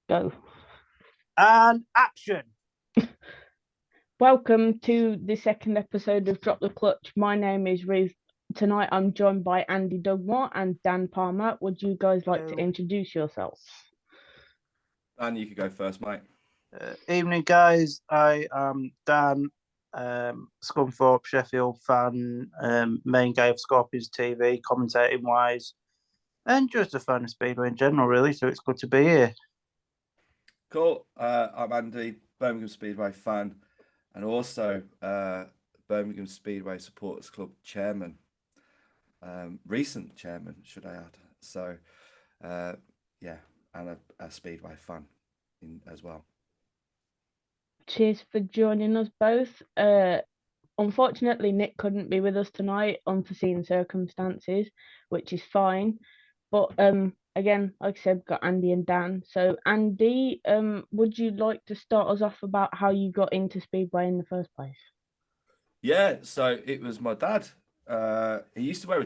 Go. And action. Welcome to the second episode of Drop the Clutch. My name is Ruth. Tonight I'm joined by Andy Dugmore and Dan Palmer. Would you guys like to introduce yourselves? And you could go first, mate. Evening, guys. I am Dan, Scunthorpe, Sheffield fan, main guy of Scorpions TV, commentating wise, and just a fan of Speedway in general, really. So it's good to be here. Cool. I'm Andy, Birmingham Speedway fan, and also Birmingham Speedway Supporters Club chairman. Recent chairman, should I add. So, yeah, and a Speedway fan as well. Cheers for joining us both. Unfortunately, Nick couldn't be with us tonight, unforeseen circumstances, which is fine. But again, like I said, we've got Andy and Dan. So Andy, would you like to start us off about how you got into Speedway in the first place? Yeah, so it was my dad. He used to wear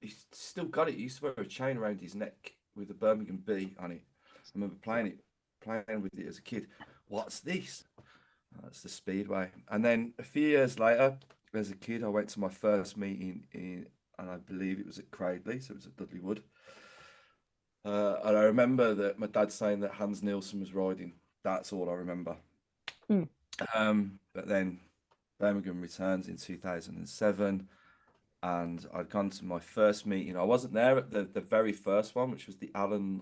he's still got it. He used to wear a chain around his neck with a Birmingham B on it. I remember playing with it as a kid. What's this? That's the Speedway. And then a few years later, as a kid, I went to my first meeting and I believe it was at Cradley, so it was at Dudley Wood. And I remember that my dad saying that Hans Nielsen was riding. That's all I remember. But then Birmingham returns in 2007, and I'd gone to my first meeting. I wasn't there at the very first one, which was the Alan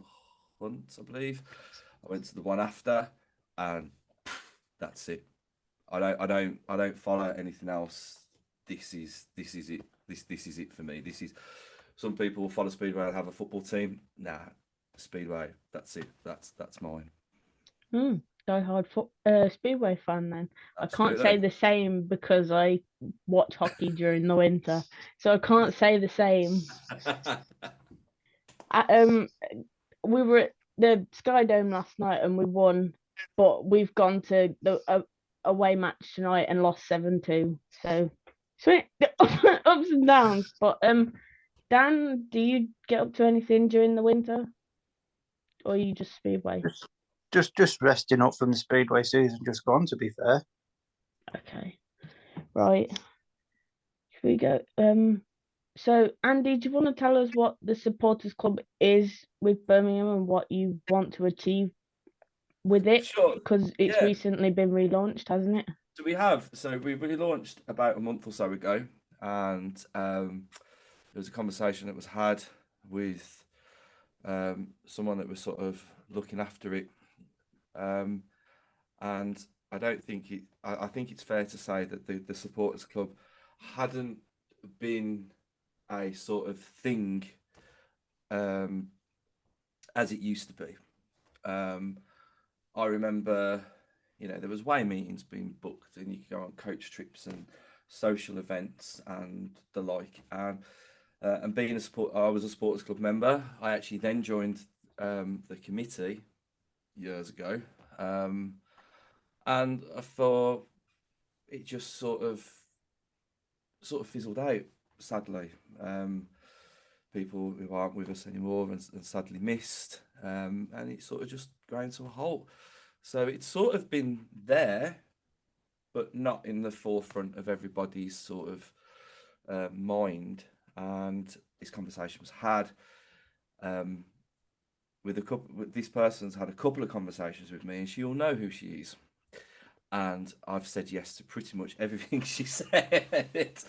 Hunt, I believe. I went to the one after, and that's it. I don't follow anything else. This is it. This is it for me. This is. Some people will follow Speedway and have a football team. Nah, Speedway. That's it. That's mine. Die-hard Speedway fan then. Absolutely. I can't say the same because I watch hockey during the winter, so I can't say the same. We were at the Sky Dome last night and we won, but we've gone to the away match tonight and lost 7-2. So ups and downs. But Dan, do you get up to anything during the winter, or are you just Speedway? Just resting up from the Speedway season just gone, to be fair. Okay, right. Here we go. So Andy, do you want to tell us what the Supporters Club is with Birmingham and what you want to achieve with it? Sure. Because it's recently been relaunched, hasn't it? So we have. So we relaunched about a month or so ago, and there was a conversation that was had with someone that was sort of looking after it. And I don't think I think it's fair to say that the Supporters Club hadn't been a sort of thing as it used to be. I remember, there was way meetings being booked, and you could go on coach trips and social events and the like. And being I was a Supporters Club member. I actually then joined the committee years ago, and I thought it just sort of fizzled out, sadly. People who aren't with us anymore and sadly missed, and it sort of just ground to a halt. So it's sort of been there, but not in the forefront of everybody's sort of mind. And this conversation was had with this person's had a couple of conversations with me, and she'll know who she is. And I've said yes to pretty much everything she said. If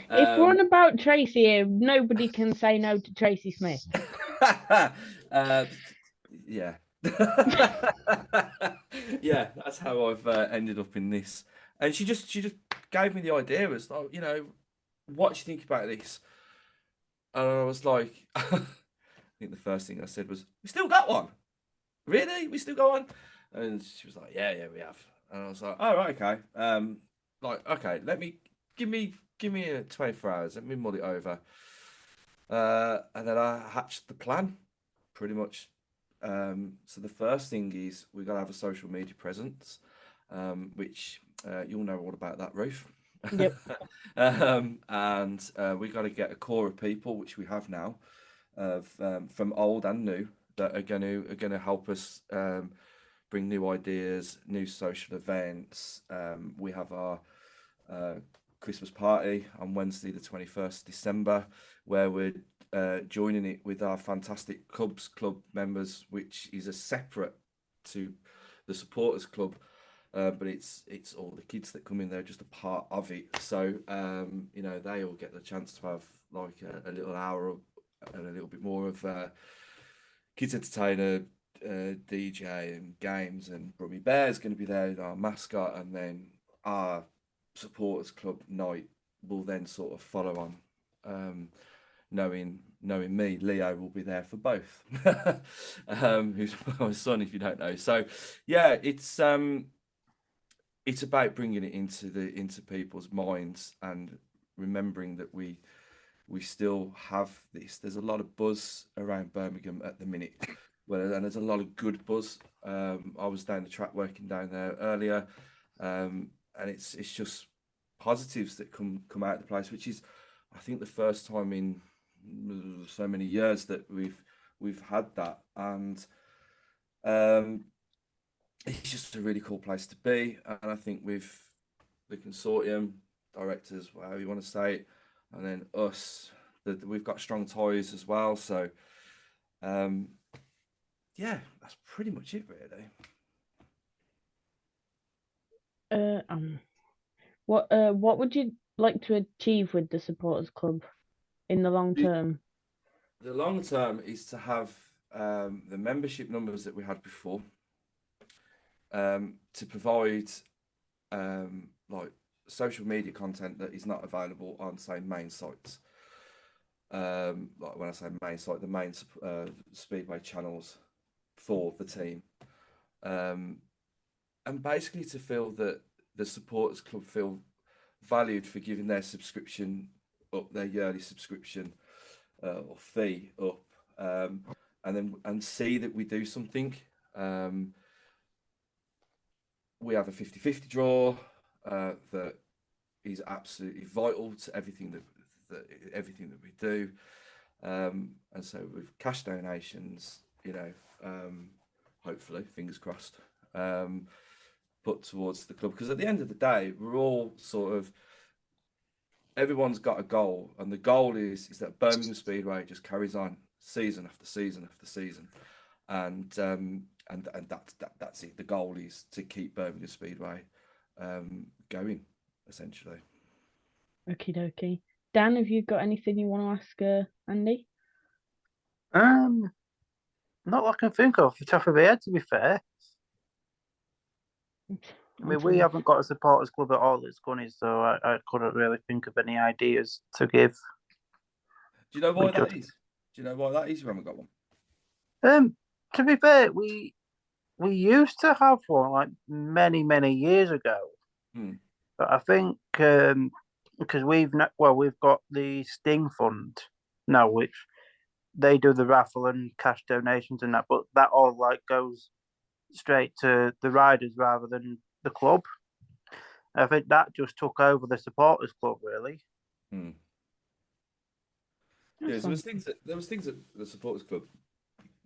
we're on about Tracy here, nobody can say no to Tracy Smith. Yeah. Yeah, that's how I've ended up in this. And she just gave me the idea. It was like, what do you think about this? And I was like, I think the first thing I said was, "We still got one? Really? We still got one?" And she was like, "Yeah, we have." And I was like, "Oh, right, okay. Okay, give me 24 hours. Let me mull it over." And then I hatched the plan, pretty much. So the first thing is we got to have a social media presence, which you'll know all about that, Ruth. Yep. And we got to get a core of people, which we have now, from old and new, that are going to help us bring new ideas, new social events. We have our Christmas party on Wednesday, the 21st of December, where we're joining it with our fantastic Cubs Club members, which is a separate to the Supporters Club. But it's all the kids that come in there, just a part of it. So you know, they all get the chance to have like a little hour and a little bit more of kids entertainer, DJ and games, and Brummy Bear's going to be there, our mascot, and then our Supporters Club night will then sort of follow on. Knowing me, Leo will be there for both. Who's my son, if you don't know. So yeah, it's about bringing it into people's minds and remembering that we still have this. There's a lot of buzz around Birmingham at the minute, and there's a lot of good buzz. I was down the track working down there earlier, and it's just positives that come out of the place, which is, I think, the first time in so many years that we've had that, and it's just a really cool place to be. And I think with the consortium directors, however you want to say it, and then us, that we've got strong ties as well. So yeah, that's pretty much it, really. What would you like to achieve with the supporters club in the long term? The long term is to have the membership numbers that we had before, to provide like social media content that is not available on, say, main sites. Like when I say main site, the main Speedway channels for the team, and basically to feel that the supporters club feel valued for giving their subscription up, their yearly subscription or fee up, and see that we do something. We have a 50-50 draw that is absolutely vital to everything that we do, and so with cash donations, you know, hopefully, fingers crossed, put towards the club, because at the end of the day, we're all sort of, everyone's got a goal, and the goal is that Birmingham Speedway just carries on season after season after season, and that's it. The goal is to keep Birmingham Speedway going, essentially. Okie dokie. Dan, have you got anything you want to ask Andy? Not what I can think of off the top of my head, to be fair. I mean, we haven't got a supporters club at all at Scunny, so I couldn't really think of any ideas to give. Do you know why that is? Do you know why that is? We haven't got one. To be fair, we used to have one like many years ago, but I think because we've got the Sting Fund now, which they do the raffle and cash donations and that, but that all like goes straight to the riders rather than the club. I think that just took over the supporters club, really. Yeah, so there was things at the supporters club,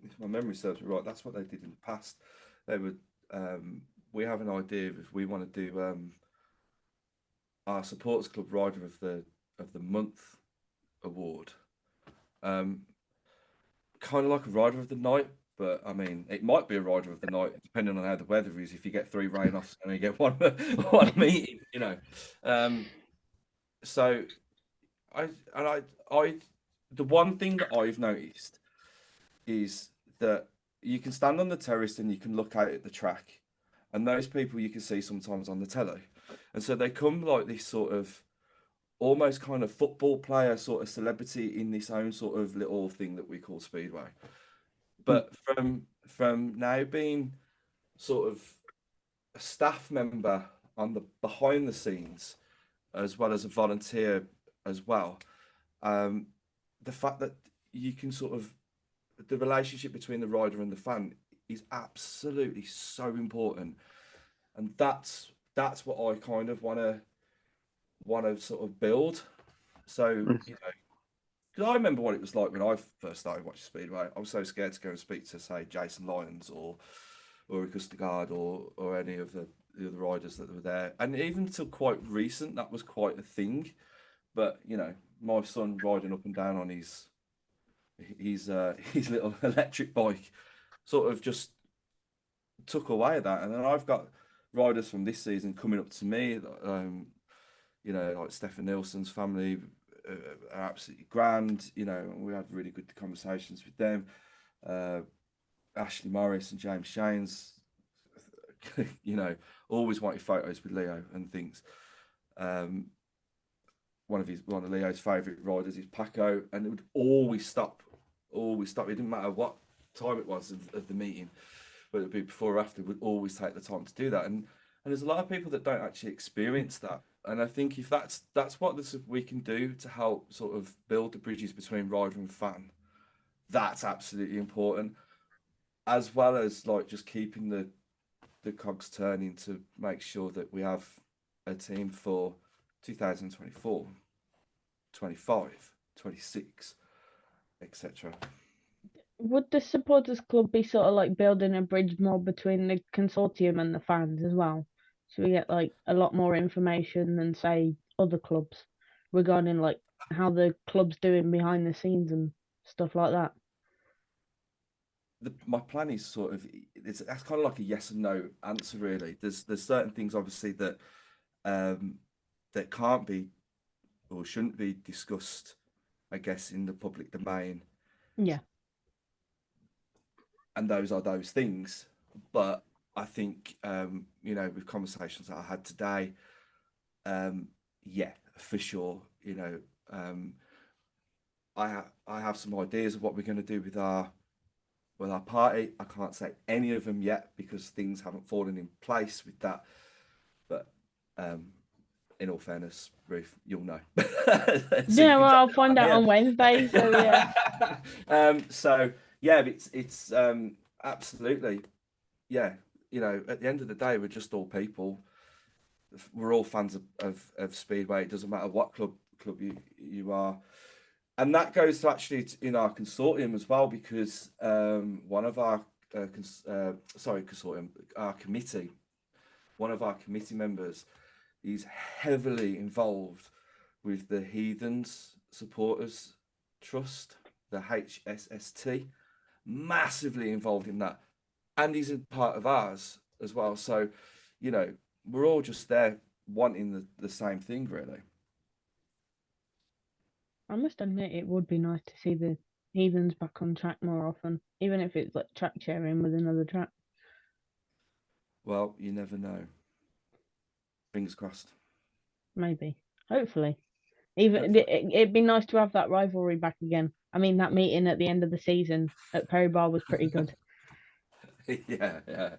if my memory serves me right, that's what they did in the past. They would we have an idea of if we want to do our supporters club rider of the month award, kind of like a rider of the night. But I mean, it might be a rider of the night depending on how the weather is. If you get 3 rain-offs and you get one meeting, you know. So the one thing that I've noticed is that you can stand on the terrace and you can look out at the track, and those people you can see sometimes on the telly, and so they come like this sort of almost kind of football player sort of celebrity in this own sort of little thing that we call Speedway. But from now being sort of a staff member on the behind the scenes, as well as a volunteer as well, the fact that you can sort of, the relationship between the rider and the fan is absolutely so important, and that's what I kind of want to sort of build. So you know, because I remember what it was like when I first started watching Speedway. I was so scared to go and speak to, say, Jason Lyons or Augusta Guard or any of the other riders that were there. And even till quite recent, that was quite a thing. But, you know, my son riding up and down on his little electric bike sort of just took away that. And then I've got riders from this season coming up to me, you know, like Stefan Nilsson's family are absolutely grand. You know, we had really good conversations with them. Ashley Morris and James Shanes, you know, always wanted photos with Leo and things. One of Leo's favourite riders is Paco, and it would always stop. It didn't matter what time it was of the meeting, whether it be before or after, would always take the time to do that. And there's a lot of people that don't actually experience that. And I think if that's what we can do to help sort of build the bridges between rider and fan, that's absolutely important. As well as like just keeping the cogs turning to make sure that we have a team for 2024, 25, 26, etc. Would the supporters club be sort of like building a bridge more between the consortium and the fans as well? So we get like a lot more information than say other clubs regarding like how the club's doing behind the scenes and stuff like that. My plan is sort of that's kind of like a yes and no answer really. There's certain things obviously that that can't be or shouldn't be discussed, I guess, in the public domain. Yeah. And those are those things. But I think, you know, with conversations that I had today, yeah, for sure, you know, I have some ideas of what we're going to do with our party. I can't say any of them yet because things haven't fallen in place with that. But in all fairness, Ruth, you'll know. Yeah, well, I'll find out on Wednesday. So yeah. So yeah, it's absolutely, yeah. You know, at the end of the day, we're just all people. We're all fans of Speedway. It doesn't matter what club you are. And that goes to actually in our consortium as well, because one of our consortium, our committee, one of our committee members is heavily involved with the Heathens Supporters Trust, the HSST, massively involved in that. And he's a part of ours as well. So, you know, we're all just there wanting the same thing, really. I must admit, it would be nice to see the Heathens back on track more often, even if it's like track sharing with another track. Well, you never know. Fingers crossed. Maybe. Hopefully. It'd be nice to have that rivalry back again. I mean, that meeting at the end of the season at Perry Bar was pretty good. Yeah.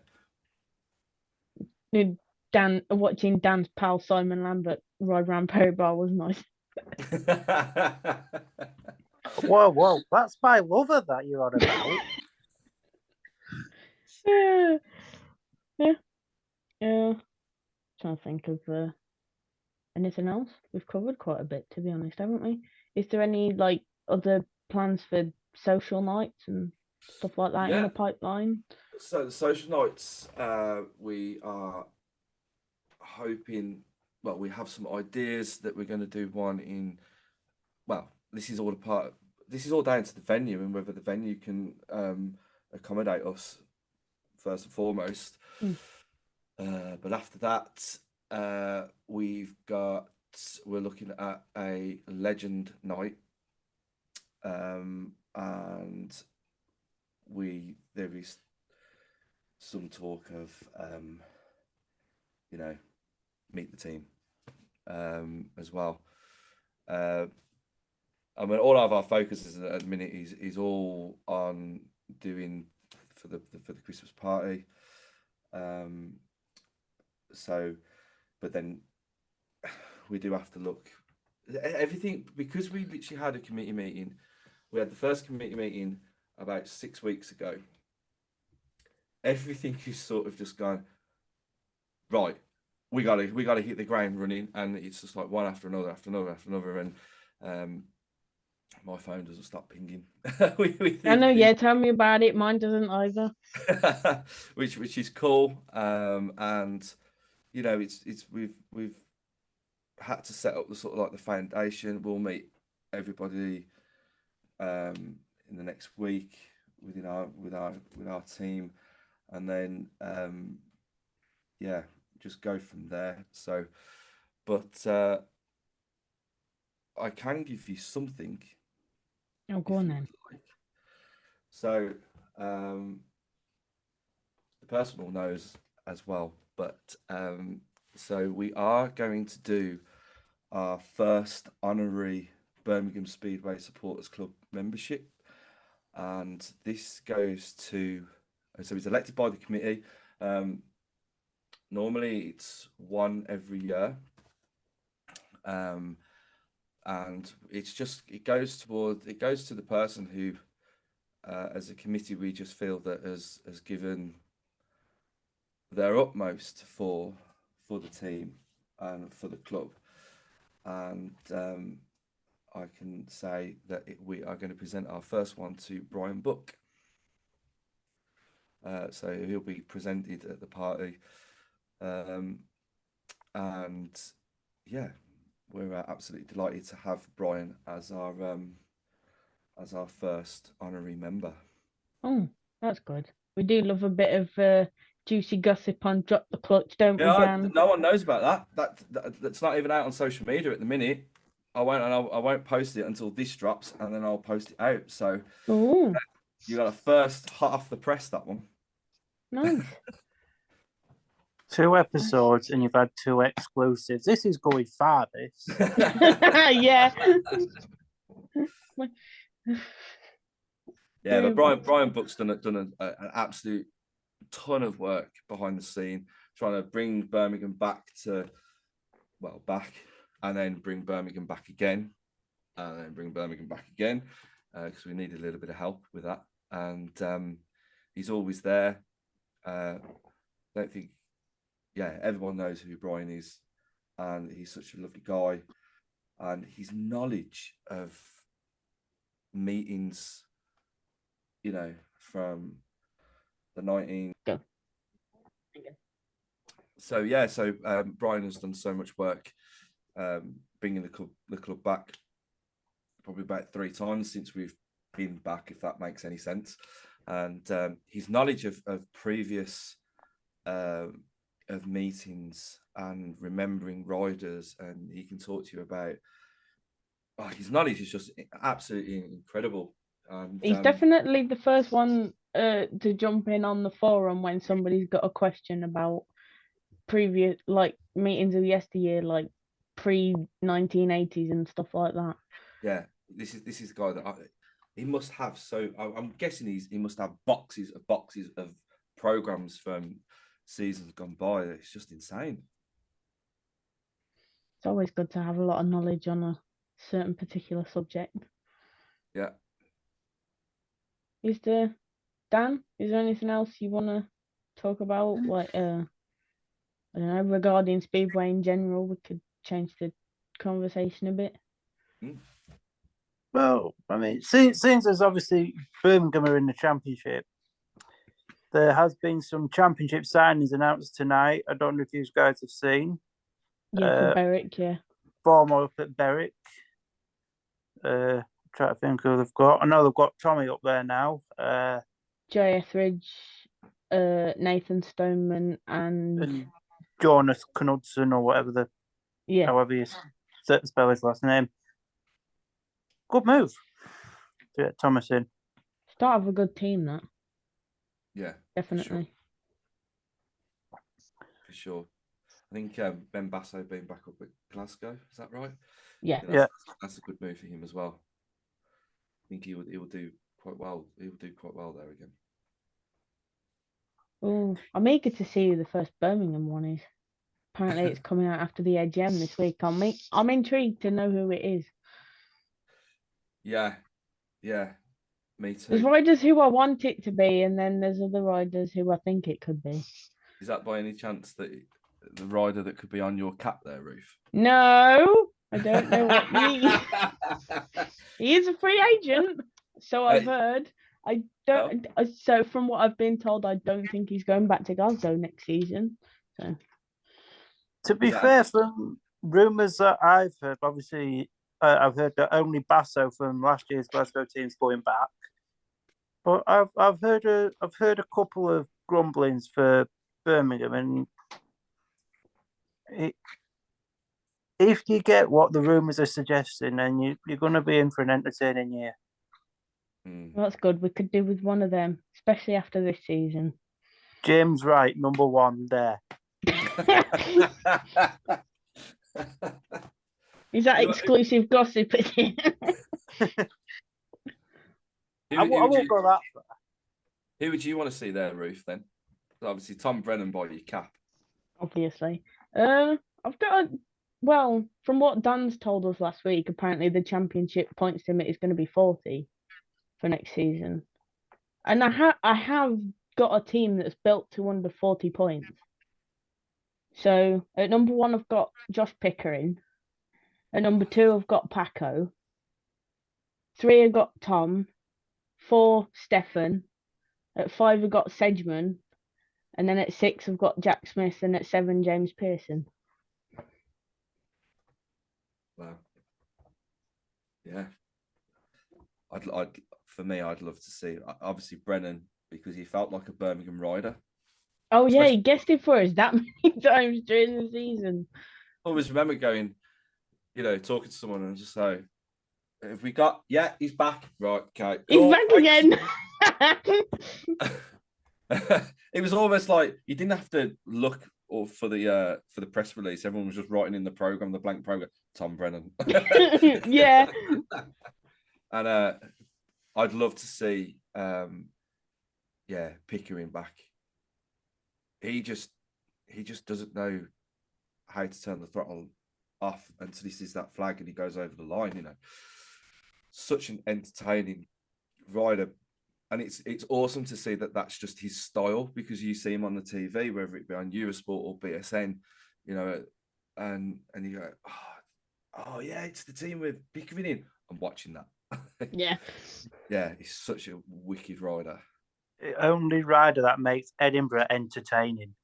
Watching Dan's pal Simon Lambert ride around Perry Bar was nice. Whoa, that's my lover that you're on about. Yeah. Trying to think of anything else. We've covered quite a bit, to be honest, haven't we? Is there any like other plans for social nights and stuff like that in the pipeline? So the social nights, we are hoping. Well, we have some ideas that we're going to do one in. Well, this is all down to the venue and whether the venue can accommodate us first and foremost. But after that, we're looking at a legend night, and there is some talk of you know, meet the team as well. I mean, all of our focuses at the minute is all on doing for the Christmas party. So, but then we do have to look everything, because we literally had a committee meeting. We had the first committee meeting about 6 weeks ago. Everything is sort of just gone right. We gotta hit the ground running, and it's just like one after another, and My phone doesn't stop pinging. I know, yeah, tell me about it. Mine doesn't either. which is cool. And you know, it's we've had to set up the sort of like the foundation. We'll meet everybody in the next week with our team, and then yeah, just go from there. So, but I can give you something Oh, go if on you then. would like. So, the person will knows as well, but so we are going to do our first honorary Birmingham Speedway Supporters Club membership, and this goes to, so it's elected by the committee. Normally it's one every year, and it goes to the person who, as a committee, we just feel that has given their utmost for the team and for the club. And I can say that we are going to present our first one to Brian Buck. So he'll be presented at the party. And yeah, we're absolutely delighted to have Brian as our first honorary member. Oh, that's good. We do love a bit of juicy gossip on Drop the Clutch, don't we, Yeah, Dan? no one knows about that. That's not even out on social media at the minute. I won't post it until this drops, and then I'll post it out. So you got a first hot off the press, that one. Nice. 2 episodes and you've had 2 exclusives. This is going far, this. Yeah. Yeah, but Brian Buck's done an absolute ton of work behind the scene, trying to bring Birmingham back, and then bring Birmingham back again, and then bring Birmingham back again, because we needed a little bit of help with that. And he's always there. Don't think, yeah, everyone knows who Brian is, and he's such a lovely guy, and his knowledge of meetings, you know, from the 19. Go. So yeah, Brian has done so much work, bringing the club back, probably about 3 times since we've been back, if that makes any sense. And his knowledge of previous of meetings and remembering riders, and he can talk to you about. Oh, his knowledge is just absolutely incredible. And he's definitely the first one to jump in on the forum when somebody's got a question about previous meetings of yesteryear, like pre-1980s and stuff like that. Yeah, this is the guy that he must have. So I'm guessing he must have boxes of programs from seasons gone by. It's just insane. It's always good to have a lot of knowledge on a certain particular subject. Yeah. Dan, is there anything else you want to talk about? Like, I don't know, regarding Speedway in general, we could change the conversation a bit. Well, I mean, since there's obviously Birmingham are in the championship, there has been some championship signings announced tonight. I don't know if you guys have seen. Yeah, for Berwick, yeah. 4 more up at Berwick. Try to think who they've got. I know they've got Tommy up there now. J. Etheridge, Nathan Stoneman, and Jonas Knudsen, or whatever however you spell his last name. Good move to get Thomas in. Start of a good team, that. Yeah, definitely. For sure. I think Ben Basso being back up at Glasgow, is that right? Yeah. That's a good move for him as well. I think he will do quite well. He will do quite well there again. Oh, I'm eager to see who the first Birmingham one is. Apparently, it's coming out after the AGM this week. I'm intrigued to know who it is. Yeah, me too. There's riders who I want it to be, and then there's other riders who I think it could be. Is that by any chance the rider that could be on your cap there, Ruth? No, I don't know what you mean. He is a free agent, so I've heard. I don't. So from what I've been told, I don't think he's going back to Glasgow next season. So To be fair, from rumours that I've heard, obviously, I've heard that only Basso from last year's Glasgow team's going back. But I've heard a couple of grumblings for Birmingham, and if you get what the rumours are suggesting, then you're going to be in for an entertaining year. Well, that's good. We could do with one of them, especially after this season. James Wright, number one there. Is that exclusive gossip? I won't go that far. Who would you want to see there, Ruth, then? Obviously, Tom Brennan by your cap. Obviously. I've got well, from what Dan's told us last week, apparently the championship points limit is going to be 40 for next season. And I have got a team that's built to under 40 points. So at number 1, I've got Josh Pickering. At number 2, I've got Paco. 3, I've got Tom. 4, Stefan. At 5, I've got Sedgman. And then at 6, I've got Jack Smith. And at 7, James Pearson. Wow. Yeah. I'd love to see, obviously, Brennan, because he felt like a Birmingham rider. Oh, yeah, he guessed it for us that many times during the season. I always remember going, talking to someone and just say, have we got, he's back. Right, okay. He's back again. It was almost like you didn't have to look for the press release. Everyone was just writing in the blank program, Tom Brennan. Yeah. And I'd love to see, Pickering back. He just doesn't know how to turn the throttle off until he sees that flag and he goes over the line. Such an entertaining rider, and it's awesome to see that that's just his style, because you see him on the TV, whether it be on Eurosport or BSN, and you go, oh yeah, it's the team with Pickering in. I'm watching that. Yeah. Yeah, he's such a wicked rider. The only rider that makes Edinburgh entertaining.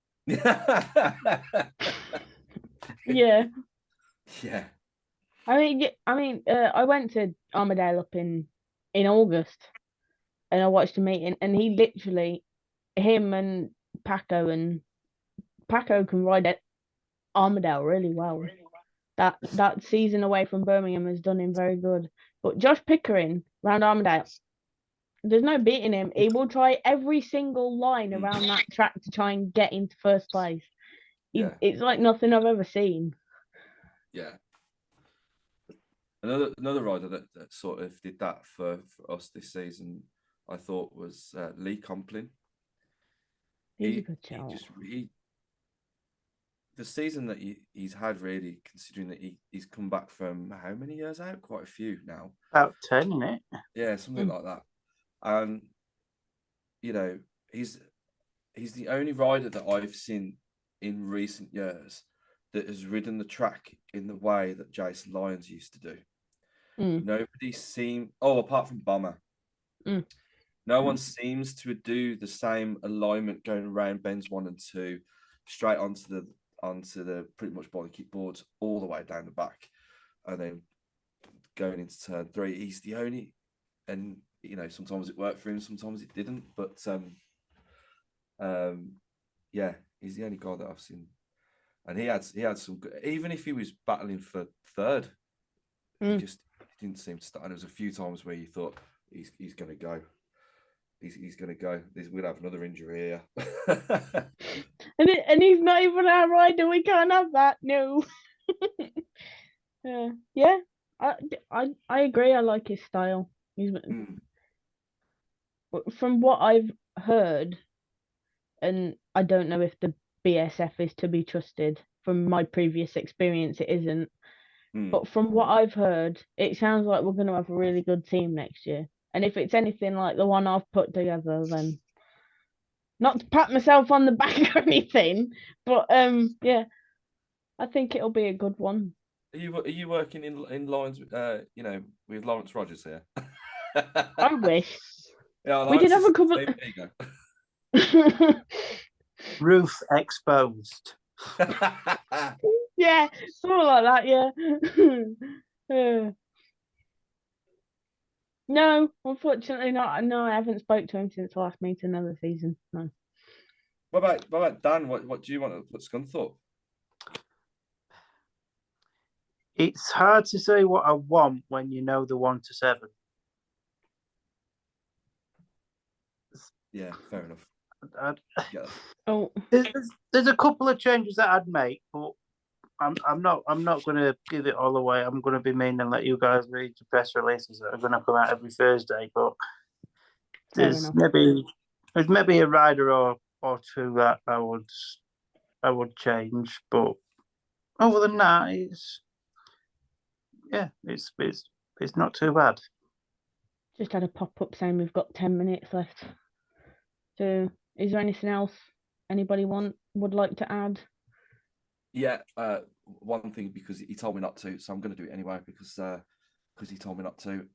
Yeah. Yeah. I went to Armadale up in August, and I watched a meeting, and him and Paco can ride at Armadale really well. That season away from Birmingham has done him very good. But Josh Pickering round Armadale, there's no beating him. He will try every single line around that track to try and get into first place. It's like nothing I've ever seen. Yeah. Another rider that sort of did that for us this season, I thought, was Lee Complin. He's a good shout. The season that he's had, really, considering that he's come back from how many years out? Quite a few now. About 10, isn't it? Yeah, something like that. And he's the only rider that I've seen in recent years that has ridden the track in the way that Jason Lyons used to do. Nobody apart from Bomber. No one seems to do the same alignment going around bends 1 and 2, straight onto the pretty much body kick boards all the way down the back, and then going into turn 3. He's the only, and sometimes it worked for him, sometimes it didn't, but he's the only guy that I've seen, and he had some good, even if he was battling for third, he just didn't seem to start. And there was a few times where you thought he's going to go. He's going to go. We're going to have another injury here. and he's not even our rider. We can't have that. No. Yeah. I agree. I like his style. From what I've heard, and I don't know if the BSF is to be trusted. From my previous experience, it isn't. But from what I've heard, it sounds like we're going to have a really good team next year. And if it's anything like the one I've put together, then not to pat myself on the back or anything, but I think it'll be a good one. Are you working in lines with Lawrence Rogers here? I wish. Yeah, We did have a couple. There you go. Roof exposed. Yeah, something like that. Yeah. No, unfortunately not. No, I haven't spoke to him since the last meeting of the season. No. What about Dan? What do you want to put Scunthorpe? It's hard to say what I want when you know the 1 to 7. Yeah, fair enough. Yeah. Oh, There's a couple of changes that I'd make, but I'm not going to give it all away. I'm going to be mean and let you guys read the press releases that are going to come out every Thursday. But there's maybe a rider or two that I would change. But other than that, it's not too bad. just had a pop up saying we've got 10 minutes left. So, is there anything else anybody would like to add? Yeah, one thing, because he told me not to, so I'm going to do it anyway because he told me not to.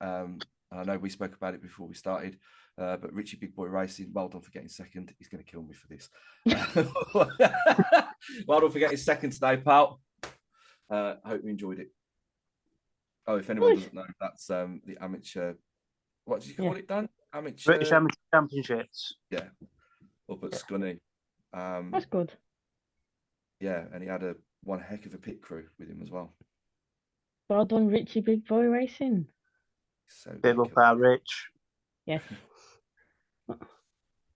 I know we spoke about it before we started, but Richie Big Boy Racing, well done for getting second. He's going to kill me for this. Well done for getting second today, pal. I hope you enjoyed it. Oh, if anyone doesn't know, that's the amateur. What did you call it, Dan? British Amateur Championships. Yeah, up at Scunny. That's good. Yeah, and he had one heck of a pit crew with him as well. Well done, Richie Big Boy Racing. So Big up our Rich. Yes.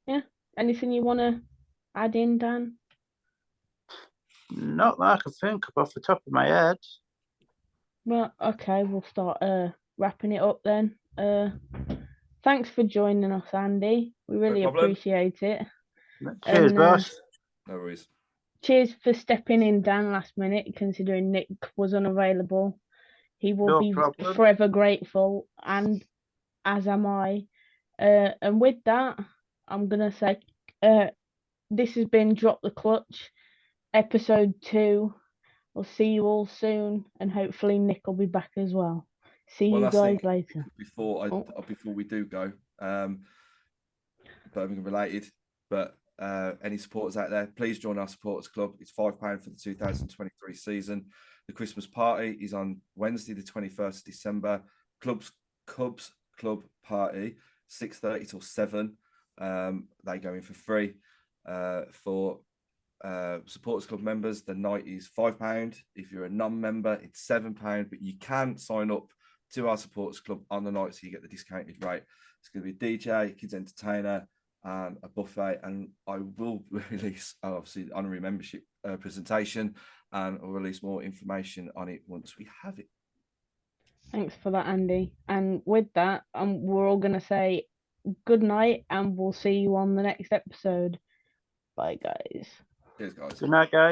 Yeah. Anything you want to add in, Dan? Not that I can think of off the top of my head. Well, okay, we'll start wrapping it up then. Thanks for joining us, Andy. We really appreciate it. Cheers, boss. No worries. Cheers for stepping in, Dan, last minute, considering Nick was unavailable. He will be forever grateful, and as am I. And with that, I'm going to say this has been Drop the Clutch, episode 2. We'll see you all soon, and hopefully Nick will be back as well. See you guys later. Before we do go, Birmingham related, but any supporters out there, please join our supporters club. It's £5 for the 2023 season. The Christmas party is on Wednesday, the 21st of December. Cubs Club Party, 6:30 till 7. They go in for free. For supporters club members, the night is £5. If you're a non-member, it's £7, but you can sign up to our supporters club on the night, so you get the discounted rate. It's going to be a DJ, kids entertainer, and a buffet, and I will release obviously the honorary membership presentation, and I'll release more information on it once we have it. Thanks for that, Andy. And with that, we're all going to say good night, and we'll see you on the next episode. Bye, guys. Cheers, guys. Good night, guys.